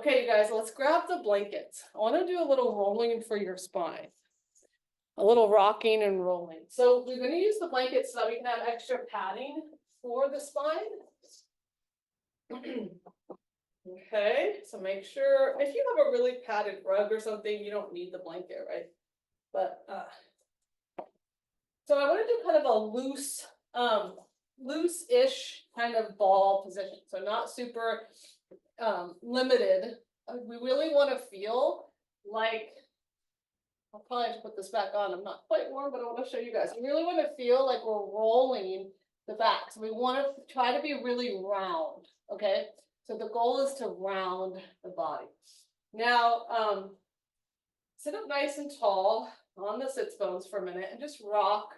Okay, you guys, let's grab the blankets. I want to do a little rolling for your spine. A little rocking and rolling. So we're going to use the blankets so that we can have extra padding for the spine. Okay, so make sure, if you have a really padded rug or something, you don't need the blanket, right? But, so I want to do kind of a loose, loose-ish kind of ball position. So not super limited. We really want to feel like, I'll probably have to put this back on. I'm not quite warm, but I want to show you guys. We really want to feel like we're rolling the back. So we want to try to be really round, okay? So the goal is to round the body. Now, sit up nice and tall on the sits bones for a minute and just rock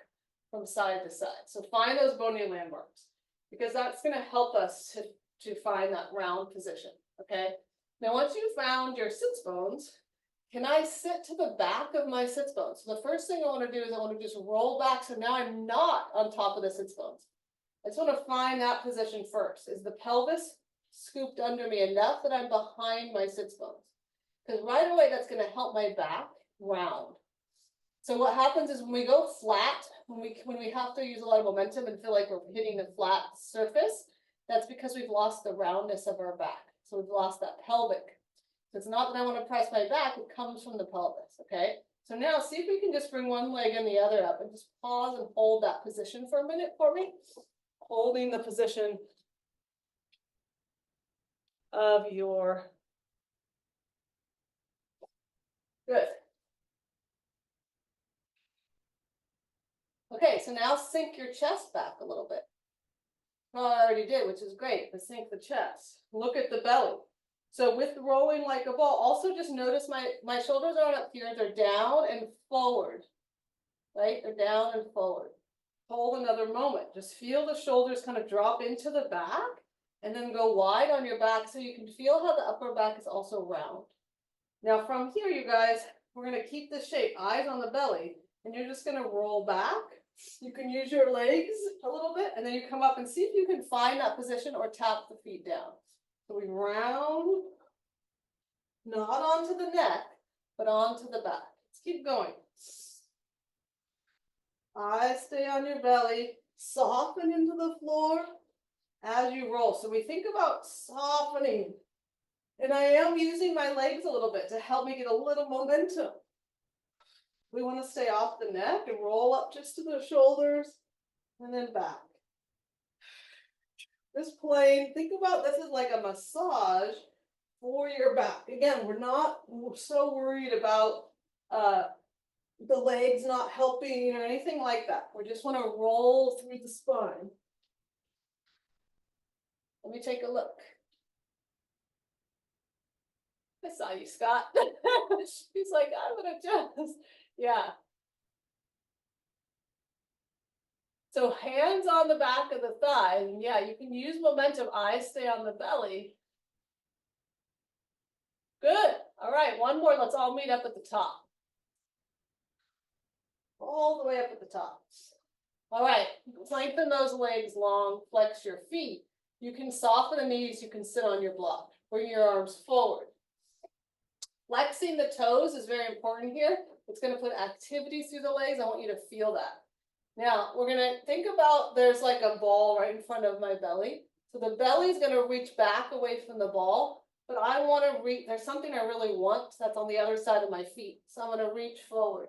from side to side. So find those bony landmarks because that's going to help us to find that round position, okay? Now, once you've found your sits bones, can I sit to the back of my sits bones? So the first thing I want to do is I want to just roll back. So now I'm not on top of the sits bones. I just want to find that position first. Is the pelvis scooped under me enough that I'm behind my sits bones? Because right away, that's going to help my back round. So what happens is when we go flat, when we have to use a lot of momentum and feel like we're hitting a flat surface, that's because we've lost the roundness of our back. So we've lost that pelvic. So it's not that I want to press my back, it comes from the pelvis, okay? So now see if we can just bring one leg and the other up and just pause and hold that position for a minute for me. Holding the position of your, good. Okay, so now sink your chest back a little bit. Well, I already did, which is great, but sink the chest. Look at the belly. So with rolling like a ball, also just notice my shoulders aren't up here, they're down and forward, right? They're down and forward. Hold another moment. Just feel the shoulders kind of drop into the back and then go wide on your back so you can feel how the upper back is also round. Now from here, you guys, we're going to keep this shape, eyes on the belly, and you're just going to roll back. You can use your legs a little bit, and then you come up and see if you can find that position or tap the feet down. So we round, not onto the neck, but onto the back. Let's keep going. Eyes stay on your belly, soften into the floor as you roll. So we think about softening. And I am using my legs a little bit to help me get a little momentum. We want to stay off the neck and roll up just to the shoulders and then back. This plane, think about this is like a massage for your back. Again, we're not so worried about the legs not helping or anything like that. We just want to roll through the spine. Let me take a look. I saw you, Scott. He's like, I'm gonna adjust. Yeah. So hands on the back of the thigh. And yeah, you can use momentum. Eyes stay on the belly. Good. All right, one more. Let's all meet up at the top. All the way up at the top. All right, lengthen those legs long, flex your feet. You can soften the knees, you can sit on your block. Bring your arms forward. Flexing the toes is very important here. It's going to put activity through the legs. I want you to feel that. Now, we're going to think about there's like a ball right in front of my belly. So the belly is going to reach back away from the ball, but I want to reach, there's something I really want that's on the other side of my feet. So I'm going to reach forward.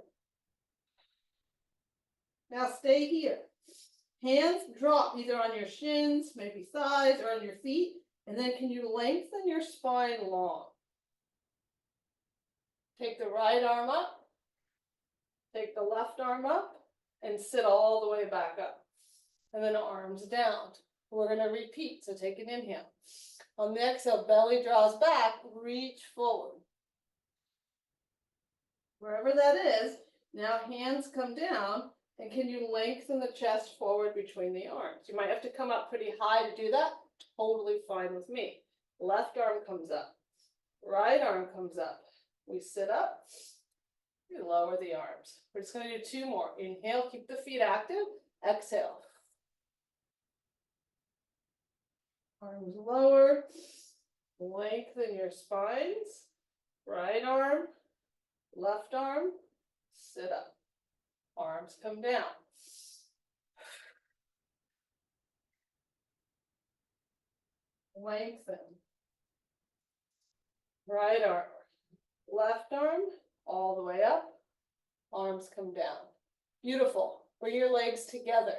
Now stay here. Hands drop either on your shins, maybe thighs, or on your feet. And then can you lengthen your spine long? Take the right arm up. Take the left arm up and sit all the way back up. And then arms down. We're going to repeat. So take an inhale. On the exhale, belly draws back, reach forward. Wherever that is, now hands come down. And can you lengthen the chest forward between the arms? You might have to come up pretty high to do that. Totally fine with me. Left arm comes up. Right arm comes up. We sit up. We lower the arms. We're just going to do two more. Inhale, keep the feet active. Exhale. Arms lower. Lengthen your spines. Right arm, left arm, sit up. Arms come down. Lengthen. Right arm, left arm, all the way up. Arms come down. Beautiful. Bring your legs together.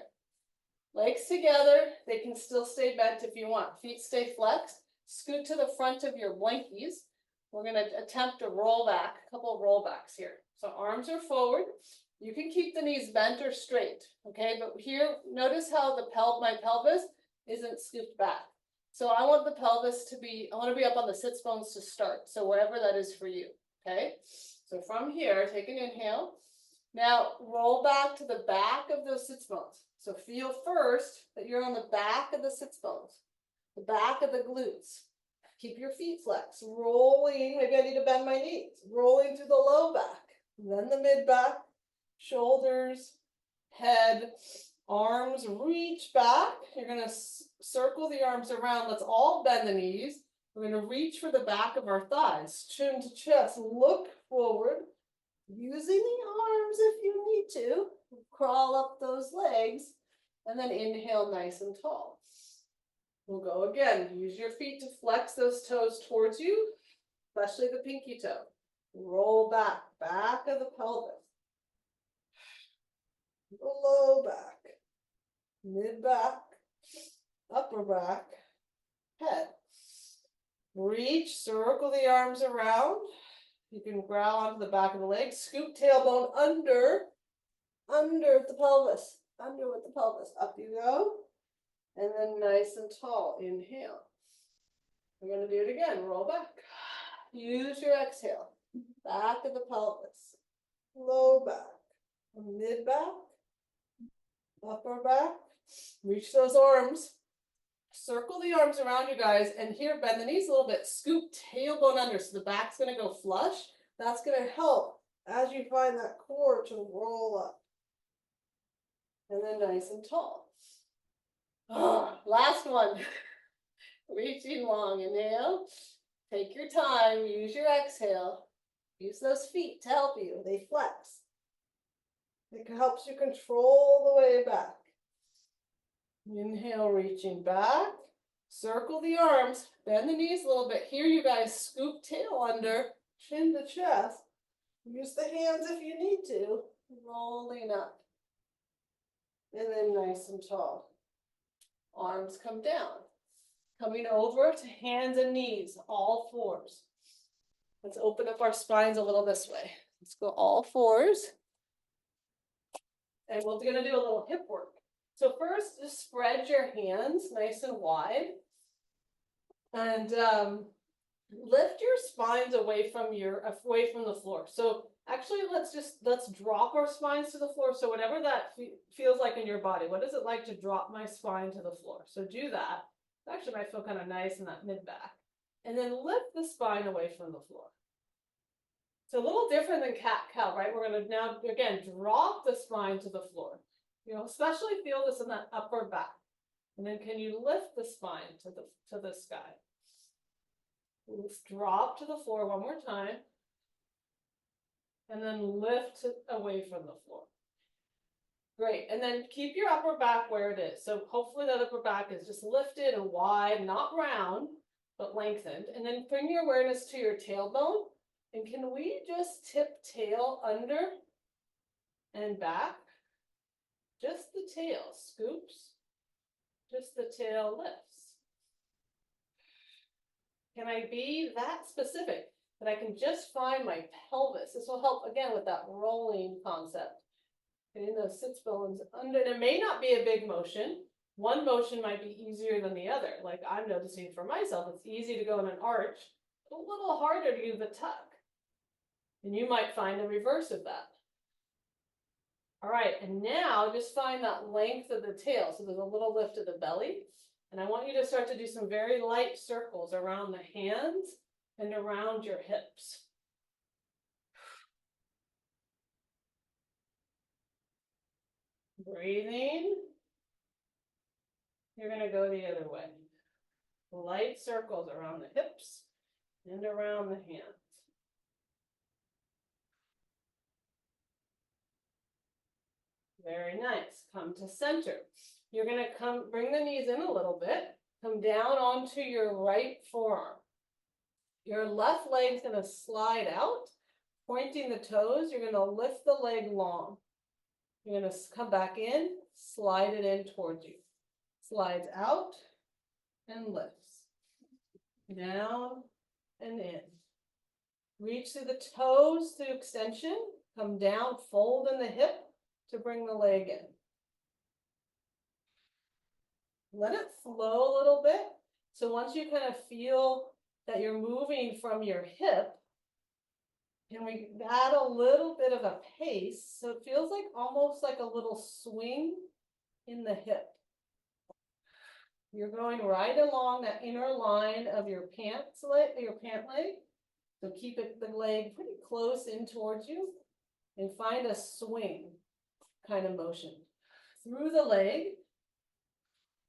Legs together. They can still stay bent if you want. Feet stay flexed. Scoot to the front of your blankies. We're going to attempt to roll back, a couple of rollbacks here. So arms are forward. You can keep the knees bent or straight, okay? But here, notice how my pelvis isn't scooped back. So I want the pelvis to be, I want to be up on the sits bones to start. So wherever that is for you, okay? So from here, take an inhale. Now roll back to the back of those sits bones. So feel first that you're on the back of the sits bones, the back of the glutes. Keep your feet flexed, rolling. Maybe I need to bend my knees. Rolling through the low back, then the mid back, shoulders, head, arms reach back. You're going to circle the arms around. Let's all bend the knees. We're going to reach for the back of our thighs, chin to chest. Look forward, using the arms if you need to. Crawl up those legs, and then inhale nice and tall. We'll go again. Use your feet to flex those toes towards you, especially the pinky toe. Roll back, back of the pelvis. The low back, mid back, upper back, head. Reach, circle the arms around. You can growl onto the back of the leg. Scoop tailbone under the pelvis. Under with the pelvis. Up you go. And then nice and tall. Inhale. We're going to do it again. Roll back. Use your exhale. Back of the pelvis. Low back. Mid back. Upper back. Reach those arms. Circle the arms around you guys. And here, bend the knees a little bit. Scoop tailbone under. So the back's going to go flush. That's going to help as you find that core to roll up. And then nice and tall. Oh, last one. Reaching long. Inhale. Take your time. Use your exhale. Use those feet to help you. They flex. It helps you control the way back. Inhale, reaching back. Circle the arms. Bend the knees a little bit. Here, you guys, scoop tail under, chin to chest. Use the hands if you need to. Rolling up. And then nice and tall. Arms come down. Coming over to hands and knees, all fours. Let's open up our spines a little this way. Let's go all fours. And we're going to do a little hip work. So first, just spread your hands nice and wide. And lift your spines away from the floor. So actually, let's drop our spines to the floor. So whatever that feels like in your body, what is it like to drop my spine to the floor? So do that. It actually might feel kind of nice in that mid back. And then lift the spine away from the floor. It's a little different than cat-cow, right? We're going to now, again, drop the spine to the floor. You'll especially feel this in that upper back. And then can you lift the spine to the sky? Let's drop to the floor one more time. And then lift it away from the floor. Great. And then keep your upper back where it is. So hopefully that upper back is just lifted and wide, not round, but lengthened. And then bring your awareness to your tailbone. And can we just tip tail under and back? Just the tail scoops. Just the tail lifts. Can I be that specific that I can just find my pelvis? This will help again with that rolling concept. Getting those sits bones under. And it may not be a big motion. One motion might be easier than the other. Like I'm noticing for myself, it's easy to go in an arch, but a little harder to do the tuck. And you might find the reverse of that. All right, and now just find that length of the tail. So there's a little lift of the belly. And I want you to start to do some very light circles around the hands and around your hips. Breathing. You're going to go the other way. Light circles around the hips and around the hands. Very nice. Come to center. You're going to bring the knees in a little bit. Come down onto your right forearm. Your left leg is going to slide out, pointing the toes. You're going to lift the leg long. You're going to come back in, slide it in towards you. Slides out and lifts. Down and in. Reach through the toes through extension. Come down, fold in the hip to bring the leg in. Let it flow a little bit. So once you kind of feel that you're moving from your hip, and we add a little bit of a pace, so it feels like almost like a little swing in the hip. You're going right along that inner line of your pant leg. So keep the leg pretty close in towards you and find a swing kind of motion through the leg.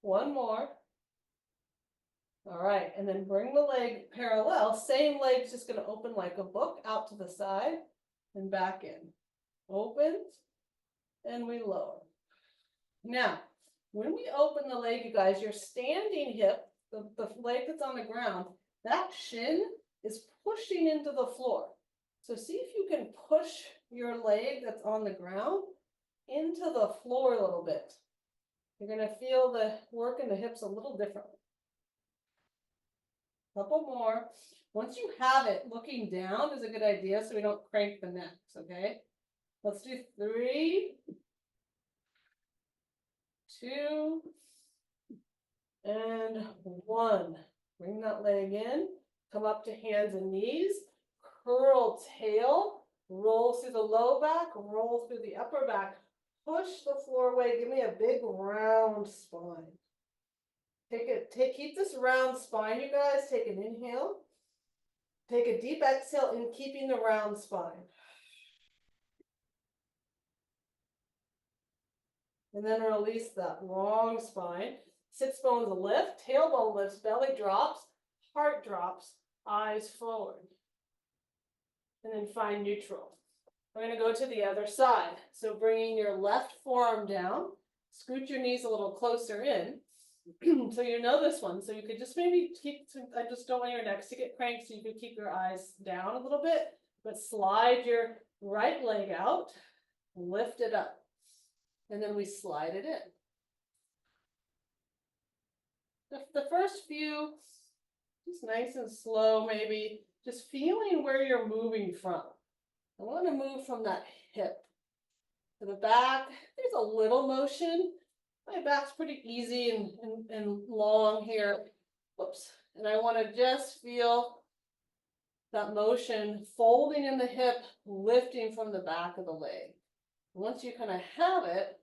One more. All right, and then bring the leg parallel. Same leg's just going to open like a book out to the side and back in. Opens and we lower. Now, when we open the leg, you guys, your standing hip, the leg that's on the ground, that shin is pushing into the floor. So see if you can push your leg that's on the ground into the floor a little bit. You're going to feel the work in the hips a little differently. Couple more. Once you have it, looking down is a good idea so we don't crank the necks, okay? Let's do 3, 2, and 1. Bring that leg in. Come up to hands and knees. Curl tail. Roll through the low back. Roll through the upper back. Push the floor away. Give me a big round spine. Keep this round spine, you guys. Take an inhale. Take a deep exhale in keeping the round spine. And then release that long spine. Sits bones lift, tailbone lifts, belly drops, heart drops, eyes forward. And then find neutral. We're going to go to the other side. So bringing your left forearm down, scoot your knees a little closer in. So you know this one. So you could just maybe I just don't want your necks to get cranked, so you could keep your eyes down a little bit, but slide your right leg out, lift it up, and then we slide it in. The first few, just nice and slow, maybe just feeling where you're moving from. I want to move from that hip to the back. There's a little motion. My back's pretty easy and long here. Whoops. And I want to just feel that motion folding in the hip, lifting from the back of the leg. Once you kind of have it,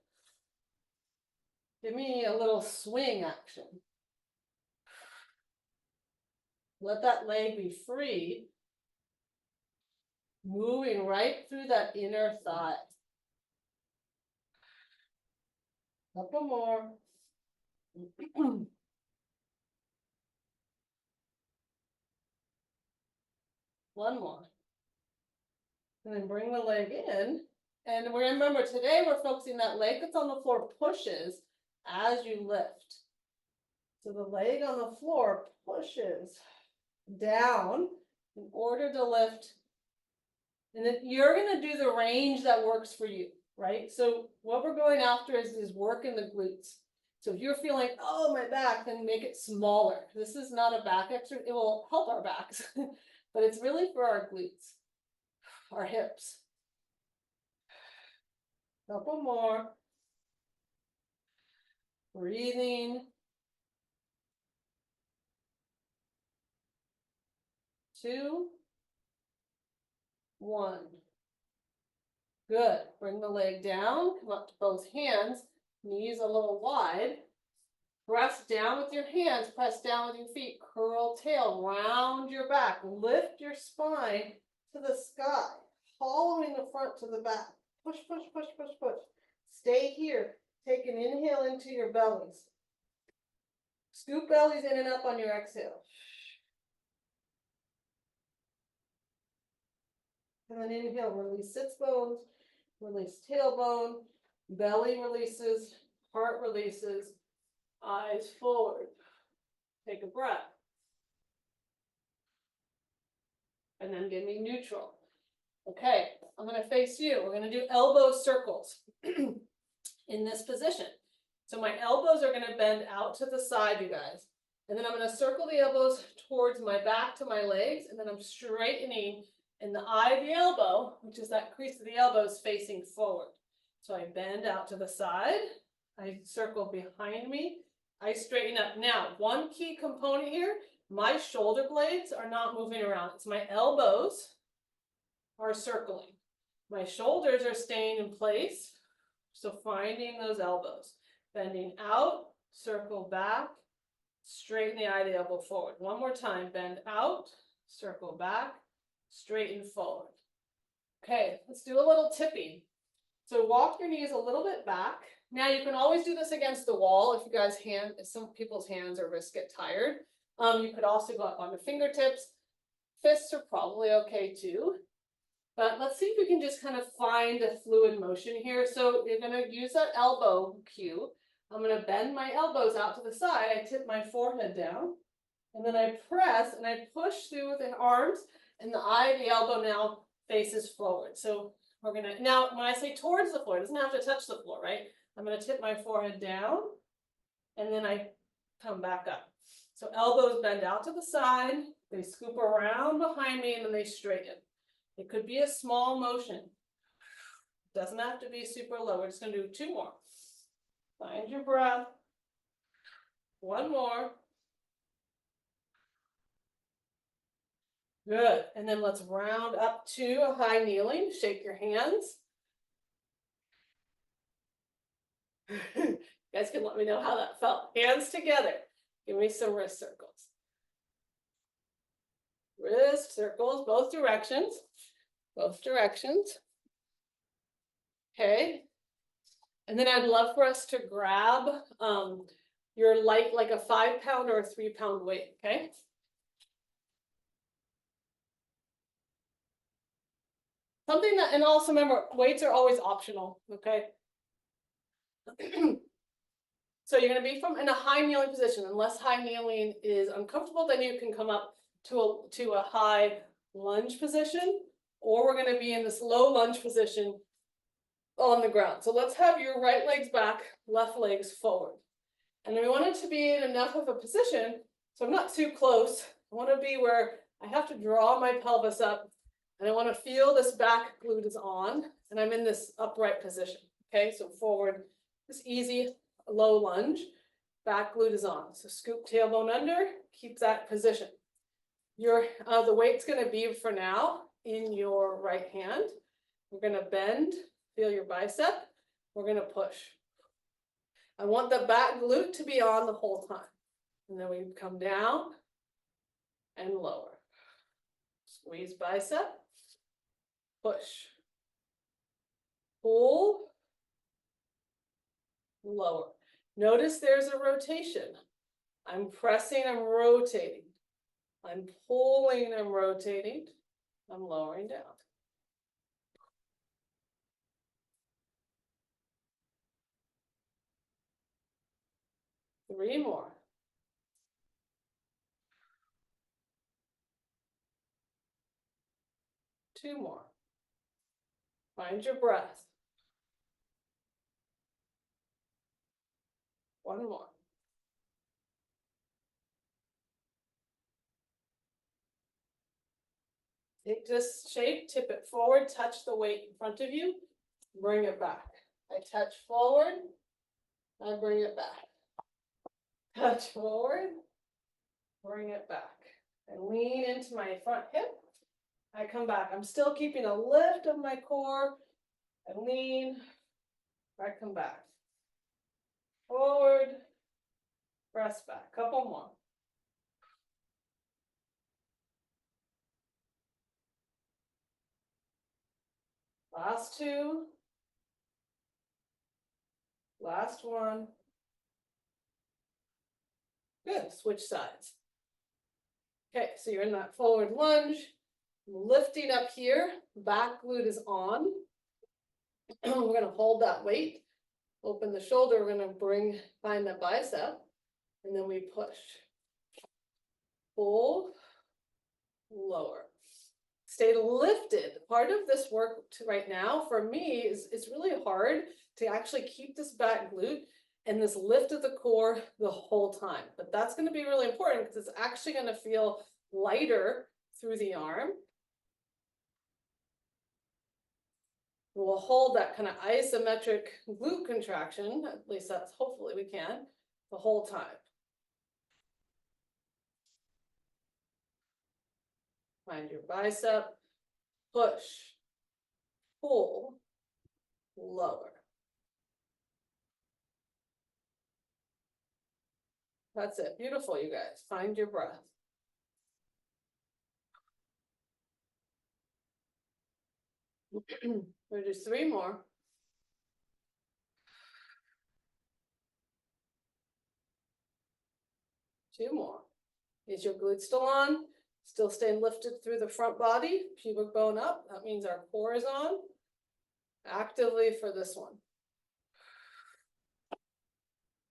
give me a little swing action. Let that leg be free, moving right through that inner thigh. Couple more. One more. And then bring the leg in. And remember, today we're focusing that leg that's on the floor pushes as you lift. So the leg on the floor pushes down in order to lift. And then you're going to do the range that works for you, right? So what we're going after is work in the glutes. So if you're feeling, oh, my back, then make it smaller. This is not a back exercise. It will help our backs, but it's really for our glutes, our hips. Couple more. Breathing. 2, 1. Good. Bring the leg down, come up to both hands, knees a little wide. Press down with your hands, press down with your feet, curl tail, round your back, lift your spine to the sky, hollowing the front to the back. Push, push, push, push, push. Stay here. Take an inhale into your bellies. Scoop bellies in and up on your exhale. And then inhale, release sits bones, release tailbone, belly releases, heart releases, eyes forward. Take a breath. And then give me neutral. Okay, I'm going to face you. We're going to do elbow circles in this position. So my elbows are going to bend out to the side, you guys. And then I'm going to circle the elbows towards my back to my legs. And then I'm straightening in the eye of the elbow, which is that crease of the elbows facing forward. So I bend out to the side. I circle behind me. I straighten up. Now, one key component here, my shoulder blades are not moving around. It's my elbows are circling. My shoulders are staying in place. So finding those elbows. Bending out, circle back, straighten the eye of the elbow forward. One more time, bend out, circle back, straighten forward. Okay, let's do a little tipping. So walk your knees a little bit back. Now you can always do this against the wall if you guys if some people's hands or wrists get tired. You could also go up on the fingertips. Fists are probably okay too. But let's see if we can just kind of find a fluid motion here. So you're going to use that elbow cue. I'm going to bend my elbows out to the side. I tip my forehead down. And then I press and I push through the arms. And the eye of the elbow now faces forward. So we're going to, now when I say towards the floor, it doesn't have to touch the floor, right? I'm going to tip my forehead down. And then I come back up. So elbows bend out to the side. They scoop around behind me and then they straighten. It could be a small motion. It doesn't have to be super low. We're just going to do two more. Find your breath. One more. Good. And then let's round up to a high kneeling. Shake your hands. You guys can let me know how that felt. Hands together. Give me some wrist circles. Wrist circles, both directions. Both directions. Okay. And then I'd love for us to grab your light, like a 5-pound or a 3-pound weight, okay? Something that, and also remember, weights are always optional, okay? So you're going to be in a high kneeling position. Unless high kneeling is uncomfortable, then you can come up to a high lunge position, or we're going to be in this low lunge position on the ground. So let's have your right legs back, left legs forward. And we want it to be in enough of a position, so I'm not too close. I want to be where I have to draw my pelvis up, and I want to feel this back glute is on, and I'm in this upright position. Okay, so forward, this easy low lunge, back glute is on. So scoop tailbone under, keep that position. The weight's going to be for now in your right hand. We're going to bend, feel your bicep. We're going to push. I want the back glute to be on the whole time. And then we come down and lower. Squeeze bicep, push, pull, lower. Notice there's a rotation. I'm pressing, I'm rotating. I'm pulling, I'm rotating. I'm lowering down. Three more. Two more. Find your breath. One more. Take this shape, tip it forward, touch the weight in front of you, bring it back. I touch forward, I bring it back. Touch forward, bring it back. I lean into my front hip. I come back. I'm still keeping a lift of my core. I lean, I come back. Forward, press back. Couple more. Last two. Last one. Good, switch sides. Okay, so you're in that forward lunge, lifting up here, back glute is on. We're gonna hold that weight, open the shoulder, we're gonna find the bicep, and then we push. Pull, lower. Stay lifted. Part of this work right now for me is it's really hard to actually keep this back glute and this lift of the core the whole time. But that's going to be really important because it's actually going to feel lighter through the arm. We'll hold that kind of isometric glute contraction, at least that's hopefully we can, the whole time. Find your bicep, push, pull, lower. That's it. Beautiful, you guys. Find your breath. We'll do 3 more. Two more. Is your glute still on? Still staying lifted through the front body, pubic bone up. That means our core is on. Actively for this one.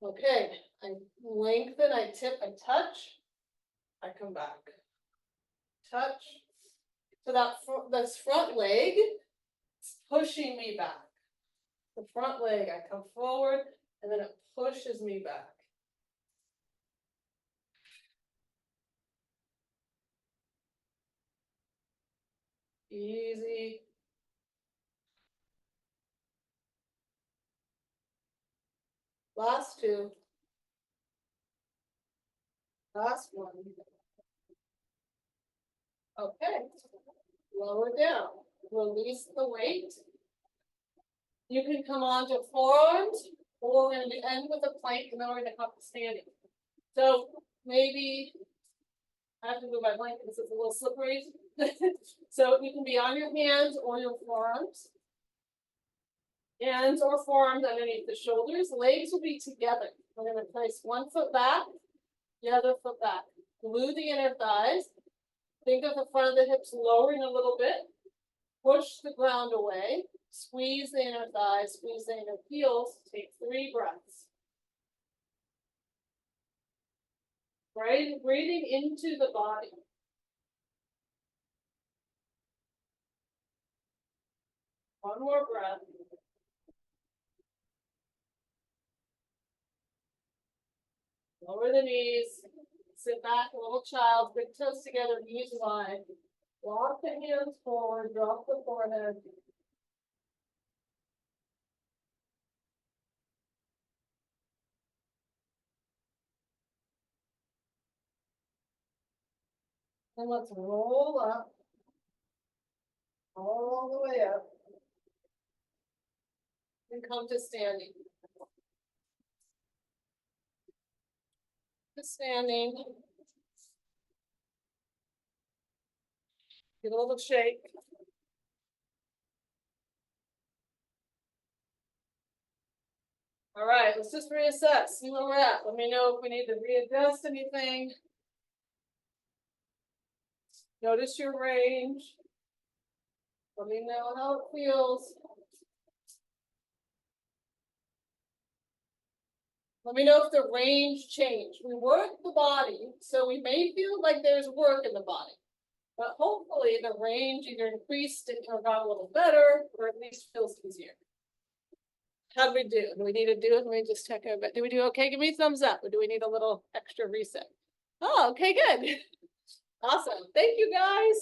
Okay, I lengthen, I tip, I touch, I come back. Touch. So this front leg is pushing me back. The front leg, I come forward, and then it pushes me back. Easy. Last 2. Last 1. Okay. Lower down. Release the weight. You can come onto forearms, or we're going to end with a plank, and then we're going to come to standing. So maybe I have to move my blanket because it's a little slippery. So you can be on your hands or your forearms. Hands or forearms underneath the shoulders. Legs will be together. We're going to place one foot back, the other foot back. Glue the inner thighs. Think of the front of the hips lowering a little bit. Push the ground away. Squeeze the inner thighs, squeeze the inner heels. Take 3 breaths. Right? Breathing into the body. One more breath. Lower the knees. Sit back, a little child, big toes together, knees wide. Walk the hands forward, drop the forehead. And let's roll up. All the way up. And come to standing. To standing. Get a little shake. All right, let's just reassess, see where we're at. Let me know if we need to readjust anything. Notice your range. Let me know how it feels. Let me know if the range changed. We work the body, so we may feel like there's work in the body. But hopefully the range either increased or got a little better, or at least feels easier. How do we do? Do we need to do it? Let me just check a bit. Do we do okay? Give me a thumbs up. Or do we need a little extra reset? Oh, okay, good. Awesome. Thank you, guys.